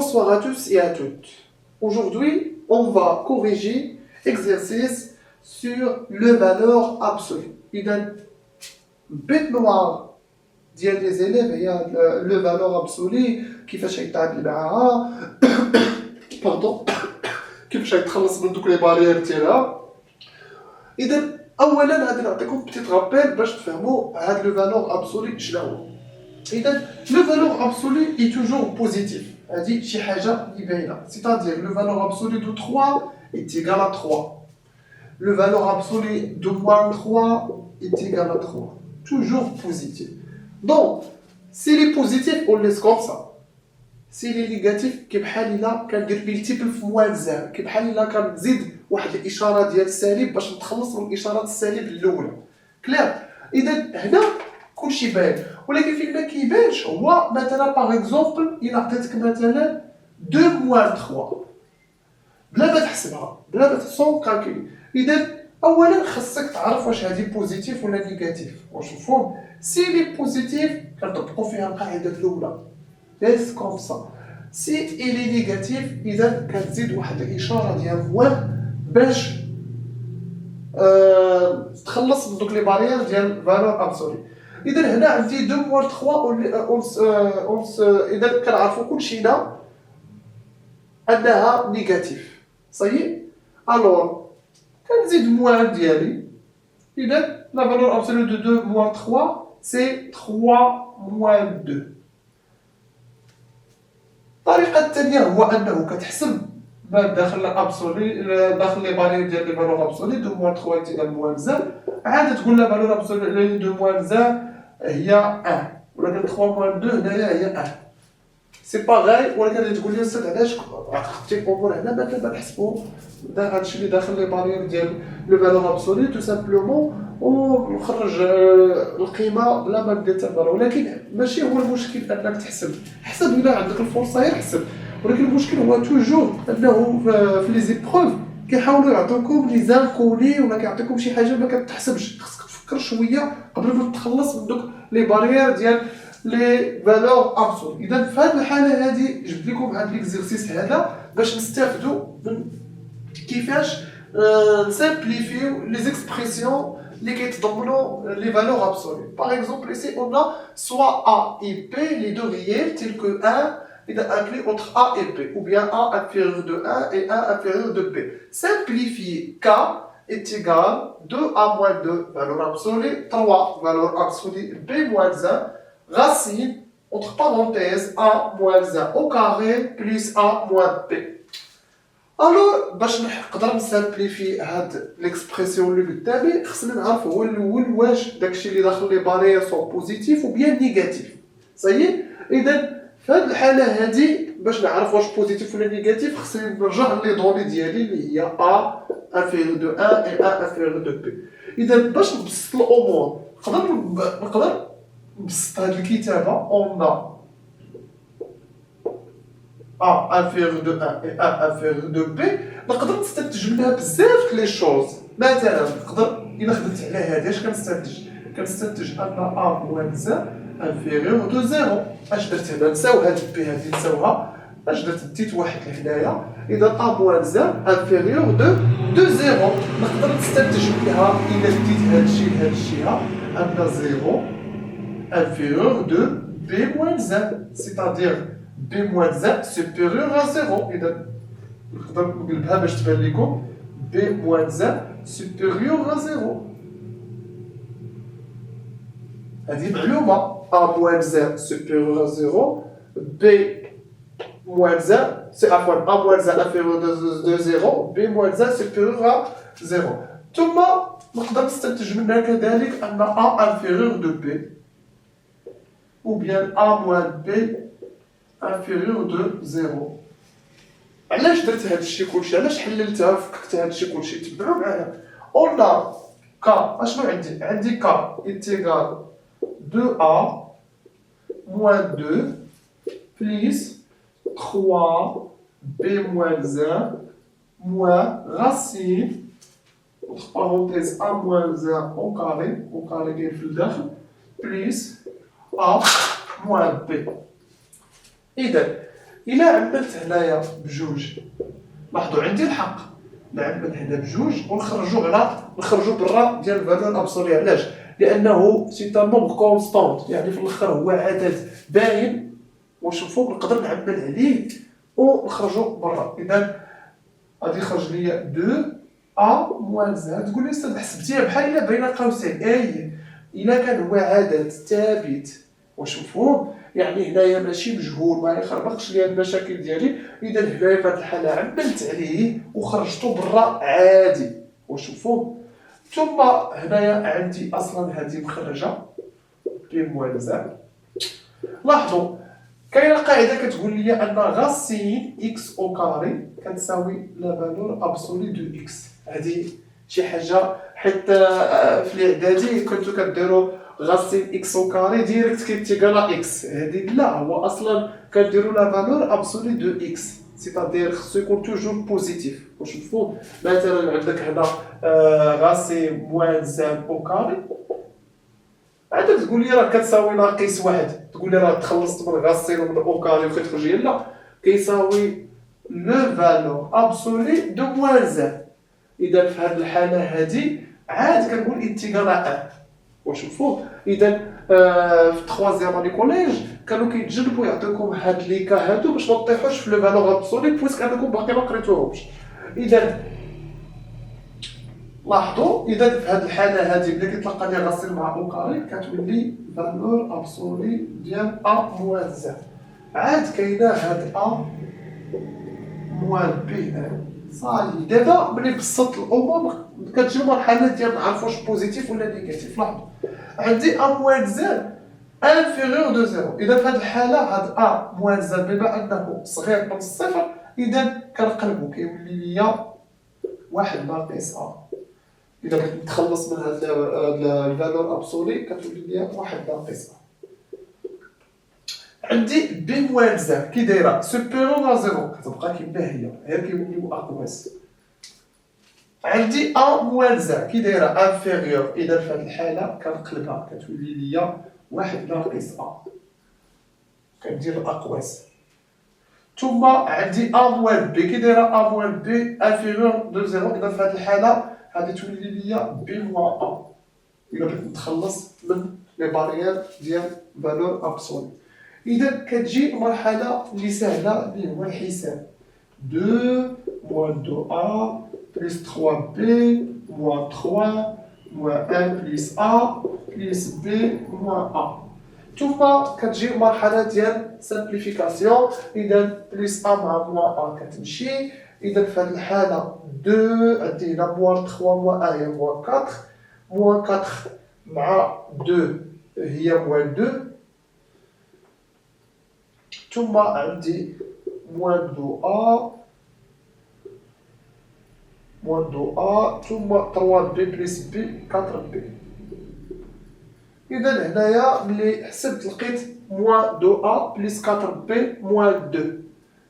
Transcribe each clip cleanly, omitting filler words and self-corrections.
Bonsoir à tous et à toutes. Aujourd'hui, on va corriger exercice sur le valeur absolue. Il y a une bête noire ديال les élèves هي le valeur absolue كيفاش يتعامل معاها باردون كيفاش يتخلص من دوك لي بارير ديالها. اذا اولا غادي نعطيكم بتيت رابيل باش تفهموا هاد لو فالور ابسولي شنو هو. اذا لو فالور ابسولي اي توجور بوزيتيف، هادي شي حاجه اللي باينه، سيتادير لو فالور ابسولي دو 3 est égal à 3. Le valeur absolue de moins 3 est égal à 3. Toujours positif. Donc, s'il est positif, on laisse comme ça. S'il est négatif, كيبحال إلا كندير ملتيبل في موان زيرو، كيبحال إلا كنزيد واحد الإشارة ديال السالب باش نتخلص من الإشارات السالب الأولى. كلير؟ إذا هنا كلشي باين، ولكن فين ما كيبانش هو مثلا باغ اكزومبل إلا عطيتك مثلا 2 موان 3 بلا ما تحسبها، بلا ما سون كالكولي. إذا أولا خاصك تعرف واش هادي بوزيتيف ولا نيجاتيف. واش مفهوم؟ سي لي بوزيتيف كنطبقو فيها القاعدة الأولى. laisse comme ça. Si il est négatif, إذا كتزيد واحد الإشارة ديال موان باش تخلص من دوك لي بارير ديال فالور ابسولي. إذا هنا عندي 2 موان 3 إذا كنعرفو كلشينا أنها نيجاتيف. صحيح؟ ألور كنزيد موان ديالي. إذا لا فالور ابسولي دو 2 موان 3 سي 3 موان 2. الطريقة الثانية هو أنه كتحسب ما داخل الابسولي داخل لي بارير ديال لي فالور ابسولي 2 موان 3 تيدير موان زان، عاد تقول لا فالور ابسولي 2 موان زان هي 1 ولكن 3 موان 2 هنايا هي 1. سي باغاي، ولكن غادي تقول لي استاذ علاش عقدتي الامور هنا ما كنحسبو هادشي اللي داخل لي بارير ديال لو فالور ابسولي تو سامبلومون ونخرج القيمه بلا ما ندير حتى فالور. ولكن ماشي هو المشكل انك تحسب، حسب الا عندك الفرصه غير حسب، ولكن المشكل هو توجور انه في لي زيبروف كيحاولوا يعطوكم لي زانكوني ولا كيعطيكم شي حاجه ما كتحسبش. خاصك تفكر شويه قبل ما تخلص من دوك لي بارير ديال لي فالور ابسول. اذا في هذه الحاله هذه جبت لكم هذا ليكزيرسيس هذا باش نستافدوا من كيفاش نسامبليفيو لي زيكسبرسيون اللي كيتضمنوا لي فالور ابسولي. باغ اكزومبل ici on a soit a et p les deux réels tels que 1 est inclus entre a et p, ou bien a inférieur de 1 et 1 inférieur de p. Simplifier k est égal 2a moins 2 valeur absolue, 3 valeur absolue b moins 1, racine entre parenthèses a moins 1 au carré plus a moins p. الو باش نقدر نسامبليفي هاد ليكسبرسيون اللي قدامي خصنا نعرف هو الاول واش داكشي اللي داخل لي بارير سو بوزيتيف او بيان نيجاتيف. صحيح؟ اذا في هاد الحاله هادي باش نعرف واش بوزيتيف ولا نيجاتيف خصني نرجع لي دوني ديالي اللي هي ا انفيريور دو 1 اي ا انفيريور دو بي. اذا باش نبسط الامور نقدر نبسط هاد الكتابه اون A inférieur de 1 et A inférieur de B. نقدر نستنتج منها بزاف لي شوز. مثلا نقدر إلا خدمت على هادي اش كنستنتج أن A موان زان انفيريور دو زيرو. اش درت هنا؟ نساو هاد بي هادي نساوها، اش درت؟ ديت واحد لهنايا. إذا A موان زان انفيريور دو زيرو نقدر نستنتج منها إلا ديت هادشي لهادشيها أن زيرو انفيريور دو B موان زان، سيتادير b moins 1 supérieur à 0. إذا نقدر نقلبها باش تبان لكم b moins 1 supérieur à 0. هذه معلومة. a moins 1 supérieur à 0 b moins 1 c'est عفوا a moins 1 inférieur de 0 b moins 1 supérieur à 0. ثم نقدر نستنتج منها كذلك أن a inférieur de b ou bien a moins b inférieur de 0. علاش درت هذا الشيء كلشي؟ علاش حللتها وفككت هذا الشيء كلشي؟ تبعوا معايا. قلنا ك اشنو عندي ك إيتيغال 2a moins 2 plus 3 b moins 1 moins racine entre parenthèses a moins 1 au carré كاين في الداخل plus a moins b. إذا الا عملت هنايا بجوج، لاحظوا عندي الحق نعمل هنا بجوج ونخرجوا برا ديال الفالور ابسولي. علاش؟ لانه سي ان نومبر كونستانت، يعني في الاخر هو عدد باين وشوفوا نقدر نعمل عليه ونخرجوا برا. اذا غادي يخرج لي 2 ا موان زد. تقول لي استاذ حسبتيها بحال الا بين قوسين. الا كان هو عدد ثابت وشوفوا يعني هنايا ماشي مجهول ما يخربقش لي المشاكل ديالي، اذا هنايا في هذه الحاله عملت عليه وخرجته برا عادي وشوفوا. ثم هنايا عندي اصلا هذه مخرجه بي موان زد. لاحظوا كاينه قاعده كتقول لي ان غاسين اكس او كاري كتساوي لا فالور ابسولي دو اكس. هذه شي حاجه حيت في الاعدادي كنتو كديروا غاسين اكس او كاري ديريكت كيتيكالا اكس. هذه لا، هو اصلا كديروا لا فالور ابسولي دو اكس، سيتادير خصو يكون توجور بوزيتيف. وشوفوا مثلا عندك هنا غاسي موان زان او كاري، عاد تقول لي راه كتساوي ناقص واحد، تقول لي راه تخلصت من غاسين ومن اوكاري وكتخرج لي لا، كيساوي لو فالور ابسولي دو موان زان. اذا في هذه الحاله هذه عاد كنقول انتيغال ان. وشوفوا اذا في التخوازيام اني كوليج كانوا كيتجربوا يعطيوكم هاد لي كا هادو باش ما تطيحوش في لو فالور ابسولي بويسك انكم باقي ما قريتوهمش. اذا لاحظوا اذا في هذه الحاله هذه ملي كيتلقى لي غاسين مع اوكاري كتولي فالور ابسولي ديال ا موان زد. عاد كاينه هاد ا موان بي ان. صافي دابا ملي بسطت الامور كتجي مرحله ديال نعرفوا واش بوزيتيف ولا نيجاتيف. لاحظوا عندي ا موان زد انفيريور دو زيرو. اذا في هذه الحاله هاد ا موان زد بما انه صغير من الصفر اذا كنقلبو كيولي ليا واحد ناقص ا. إذا بغيت نتخلص من هاد الفالور ابسولي كتولي ليا واحد ناقص. عندي بي موان زد كي دايره سوبيريور ا زيرو كتبقى كيما هي غير كيوليو اقواس. عندي ا موان زد كي دايره انفيريور، اذا في هاد الحاله كنقلبها كتولي ليا واحد ناقص ا كندير الاقواس. ثم عندي ا موان بي كي دايره ا موان بي انفيريور دو زيرو، اذا في هاد الحاله غادي تولي ليا بي موان ا. الا بغيت نتخلص من لي باريير ديال فالور ابسولي. اذا كتجي مرحله اللي سهله اللي هو الحساب 2 موان 2 ا بلس 3 بي موان 3 موان 1 بلس ا بلس بي موان ا. ثم كتجي مرحله ديال سامبليفيكاسيون. اذا بلس ا مع موان ا كتمشي. اذا في هذه الحاله 2 عندي هنا موان 3 موان 1 هي موان 4 موان 4 مع 2 هي موان 2. ثم عندي موان 2 ا موان 2 ا ثم 3 بي بلس بي 4 بي. اذا هنايا ملي حسبت لقيت موان 2 ا بلس 4 بي موان 2.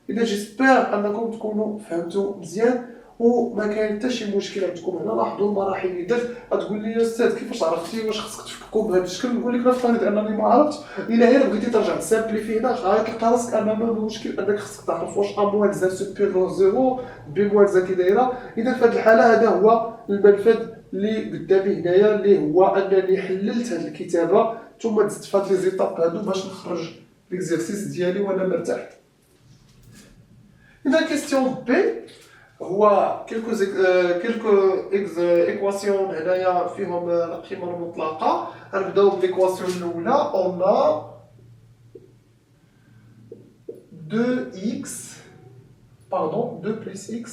اذا جيسبر انكم تكونوا فهمتوا مزيان وما كاين حتى شي مشكل عندكم هنا. لاحظوا المراحل اللي درت. غتقول لي يا استاذ كيفاش عرفتي واش خصك تفكوا بهذا الشكل؟ نقول لك نفترض انني ما عرفتش. الا غير بغيتي ترجع تسامبليفي هنا غتلقى راسك امام المشكل انك خصك تعرف واش ا موان زان سوبيريور زيرو بي موان زان كي دايره. اذا في هذه الحاله هذا هو المنفذ اللي قدامي هنايا اللي هو انني حللت هذه الكتابه ثم دزت في هاد لي زيتاب هادو باش نخرج ليكزيرسيس ديالي وانا مرتاح. إذا كيستيون بي هو كيلكو إيكواسيون هنايا فيهم القيمة المطلقة. غنبداو بالإيكواسيون الأولى. أون ا 2x pardon 2 plus x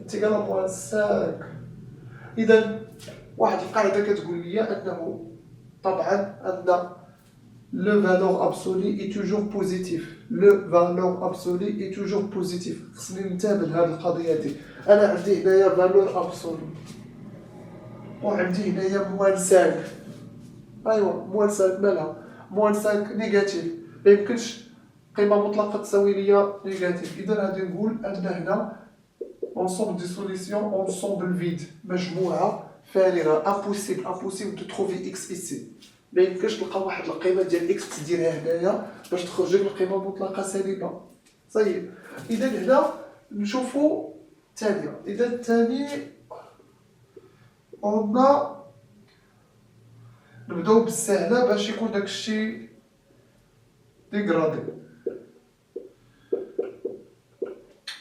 est égal à moins 5. إذا واحد القاعدة كتقول لي أنه طبعا أن le valeur absolue est toujours positif. Le valeur absolue est toujours positif. خصني ننتبه لهذه القضية دي. أنا عندي هنايا valeur absolue وعندي هنايا موان 5. أيوا موان 5 مالها؟ موان 5 نيجاتيف. ما يمكنش قيمة مطلقة تساوي ليا نيجاتيف. إذا غادي نقول أن هنا ensemble de solutions ensemble vide مجموعة فارغة. impossible de trouver x ici. ما يمكنش تلقى واحد القيمه ديال اكس تديرها هنايا باش تخرج لك القيمه المطلقه سالبه. طيب اذا هنا نشوفوا الثانيه. اذا الثاني قلنا نبداو بالسهله باش يكون داكشي ديغرادي.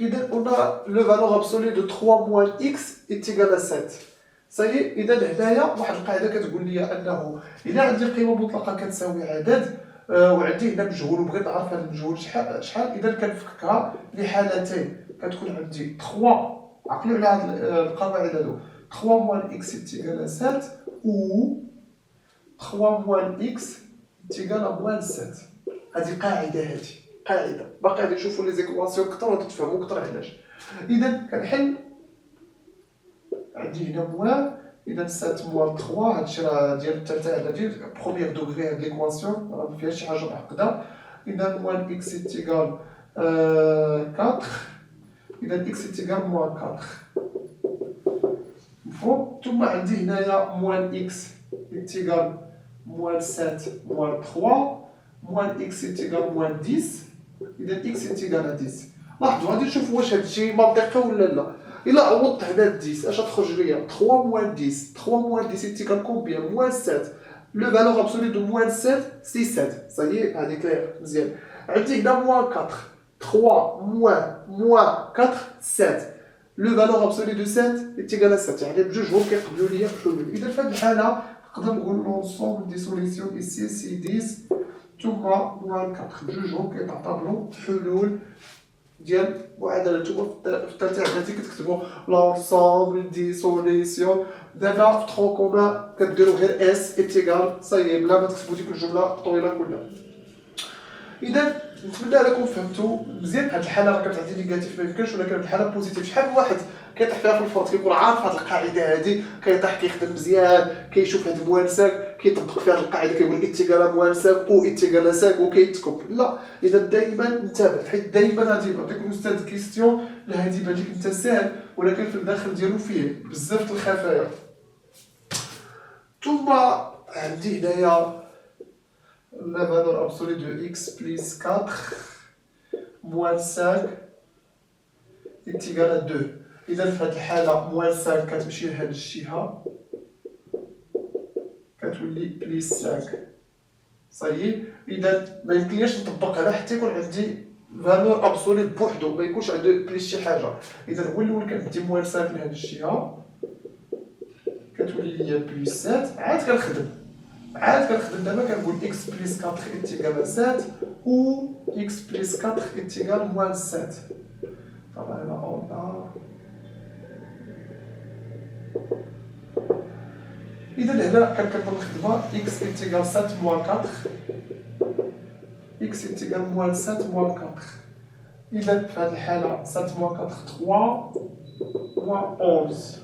إذا قلنا لو فالور ابسولي دو 3 موان اكس est égal à 7. صايي اذا هنايا واحد القاعده كتقول لي انه الا عندي قيمه مطلقه كتساوي عدد وعندي هنا مجهول وبغيت نعرف هذا المجهول شحال، اذا كنفكها لحالتين. كتكون عندي 3، عقلوا على هاد القواعد هادو، 3 موان اكس est égal à 7 و 3 موان اكس est égal à موان 7. هذه قاعده، هذه قاعده باقي غادي نشوفوا لي زيكواسيون اكثر وتتفهموا اكثر علاش. اذا كنحل عندي هنا موان، اذا 7 موان 3 هادشي راه ديال الثالثه على بروميير دوغري. هاد ليكواسيون راه ما فيهاش شي حاجه معقده. اذا موان اكس est égal 4، اذا اكس est égal موان 4 مفهوم. ثم عندي هنايا موان اكس est égal موان 7 موان 3، موان اكس est égal موان 10، اذا اكس est égal à 10. لاحظوا غادي نشوفوا واش هادشي منطقي ولا لا. الا عوضت هنا 10 اش غتخرج ليا؟ 3 موان 10، 3 موان 10 est égal combien؟ موان 7. لو فالور ابسولي دو موان 7 سي 7. صايي هادي كلير مزيان. عندي هنا موان 4، 3 موان 4 7. لو فالور ابسولي دو 7 est égal à 7، يعني بجوجهم كيقبلوا ليا الحلول. اذا في هاد الحاله نقدر نقول لونسومبل دي سوليسيون ايسي سي 10 ثم موان 4 بجوجهم كيتعتبروا حلول ديال معادله. نتوما في الثالثه اعدادي كتكتبوا لونسومبل دي سوليسيون. دابا في ترون كومان كديروا غير اس ايتيغال صايي بلا ما تكتبوا ديك الجمله الطويله كلها. اذا نتمنى انكم فهمتوا مزيان. هاد الحاله راه كانت عندي نيجاتيف ما يمكنش، ولكن هاد الحاله بوزيتيف. شحال واحد كيطيح فيها في الفرط كيكون عارف هاد القاعده هادي، كيطيح كيخدم مزيان، كيشوف هاد موانساك كيطبق فيها القاعده كيقول ايتيغال موانساك او ايتيغال ساك وكيتكب. لا، اذا دائما انتبه، حيت دائما غادي يعطيك الاستاذ كيستيون لا هادي بان لك انت ساهل ولكن في الداخل ديالو فيه بزاف د الخفايا. ثم عندي هنايا la valeur absolue de x plus 4 moins 5 est égal à 2. إذا في هذه الحالة موان 5 كتمشي لهاد الجهة كتولي بليس 5 صايي. إذا ما يمكنليش نطبق على حتى يكون عندي فالور ابسولي بوحدو، ما يكونش عنده بليس شي حاجة. إذا هو الأول كندي موان 5 لهاد الجهة كتولي ليا بليس 7. عاد كنخدم دابا كنقول x plus 4 est égal à 7 ou x plus 4 est égal à moins 7. طبعا هنا أوضح. إذا هنا كنكمل الخدمة x est égal à 7 moins 4 x est égal à moins 7 moins 4. إذا في هذه الحالة 7 moins 4 3 moins 11.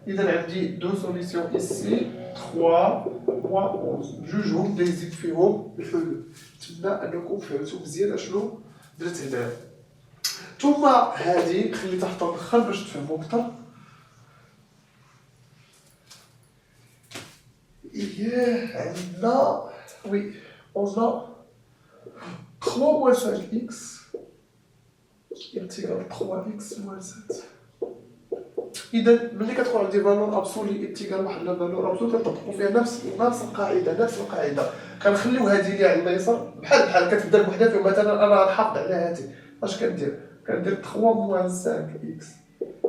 إذا عندي دو سوليسيون ici 3 moins 11 جوجهم دايزين فيهم الحلول. نتمنى انكم فهمتوا مزيان اشنو درت هنا. ثم هذه خليتها حتى الاخر باش تفهموا اكثر. عندنا وي قلنا 3 moins 5x est égal à 3x moins 7. إذا ملي كتكون عندي فالور ابسولي ايتيغال واحد لا فالور ابسولي كنطبقوا فيها نفس القاعده. كنخليو هذه اللي على اليسار بحال كتبدا بوحده فيهم. مثلا انا غنحافظ على هذه، اش كندير 3 موان 5 اكس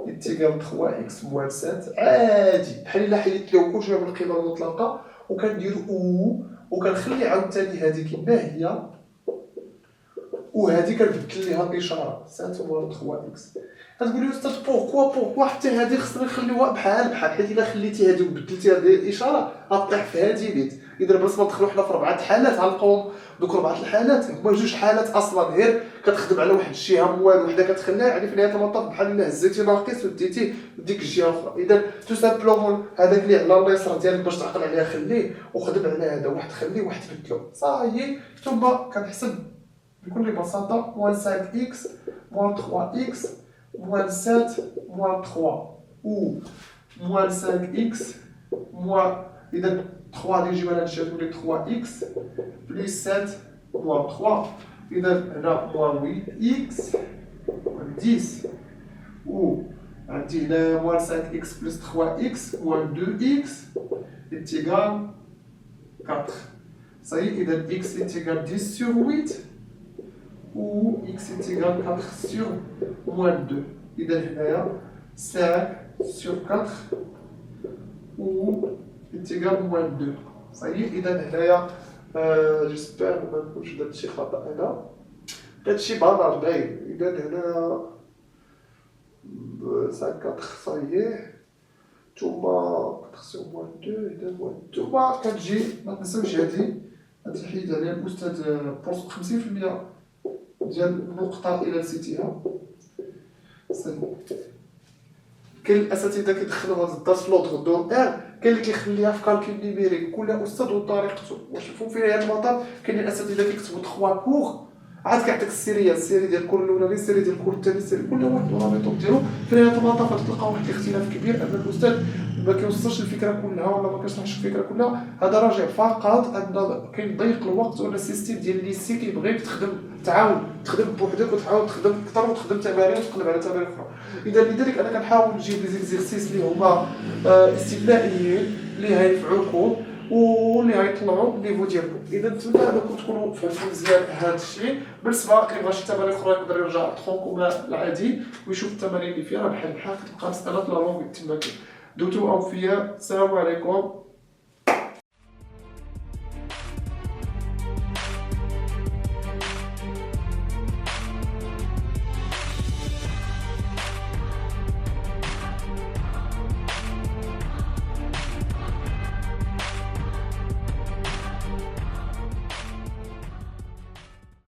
ايتيغال 3 اكس موان 7 عادي بحال الا حيدت له كلشي من القيمه المطلقه وكندير او وكنخلي عاوتاني هذه كما هي وهذه كنبدل ليها الاشاره 7 موان 3 اكس. غتقول لي استاذ بوركوا حتى هذه خصنا نخليوها بحال حيت الا خليتي هذه وبدلتي هذه الاشاره غطيح في هذه نيت. اذا بلاص ما ندخلوا حنا في 4 حالات غنلقاو دوك 4 الحالات هما 2 حالات اصلا غير كتخدم على واحد الجهه موال وحده كتخليها، يعني في نهايه المطاف بحال الا هزيتي ناقص وديتي ديك الجهه الاخرى. اذا تو سامبلومون هذاك اللي على اليسار ديالك باش تعقل عليها خليه وخدم على هذا، واحد خليه واحد بدلو صايي. ثم كنحسب بكل بساطه موان 5 اكس موان 3 اكس moins 7 moins 3 ou moins 5x moins إذا 3 اللي يجيو على هادشي تولي 3x بلس 7 موان 3. إذا هنا موان 8x موان 10 و عندي هنا موان 5x بلس 3x موان 2x est égal 4. Ça y est, إذا x est égal 10 sur 8 ou x est égal 4 sur moins 2. إذا هنايا 5 sur 4 ou est égal moins 2. Ça y est, إذا هنايا j'espère ما نكونش درت شي خطأ هنا. درت شي باناج باين. إذا هنا 5 4 ça y est. نتوما 4 sur moins 2 إذا moins 2. نتوما كتجي ما تنساوش هادي غتحيد عليها الأستاذ 50% ديال النقطة إلى نسيتيها. كاين الأساتذة كيدخلوا هذا الدرس في لوطغ دور كاين اللي كيخليها في كالكول نيميريك، كل أستاذ وطريقته. واش مفهوم فيها هاد المطاب؟ كاين الأساتذة كيكتبوا 3 كور عاد كيعطيك السيريات، السيري ديال الكور الأولاني، السيري ديال الكور الثاني، السيري كل واحد وراه الميطود ديالو. في نهاية المطاف غتلقاو واحد الاختلاف كبير أن الأستاذ ما كيوصلش الفكرة كلها ولا ما كيشرحش الفكرة كلها. هذا راجع فقط أن كاين ضيق الوقت ولا السيستيم ديال الليسي كيبغيك تعاود تخدم بوحدك وتعاود تخدم أكثر وتخدم تمارين وتقلب على تمارين أخرى. إذا لذلك أنا كنحاول نجيب لي زيكزيرسيس اللي هما استثنائيين اللي غينفعوكم واللي غيطلعوا النيفو ديالكم. اذا نتمنى انكم تكونوا فهمتوا مزيان هذا الشيء. بالنسبه اللي بغى شي تمارين اخرى يقدر يرجع للترونكوما العادي ويشوف التمارين اللي فيها بحال كتبقى مساله لا لونغ تما. دوتو او فيا. السلام عليكم.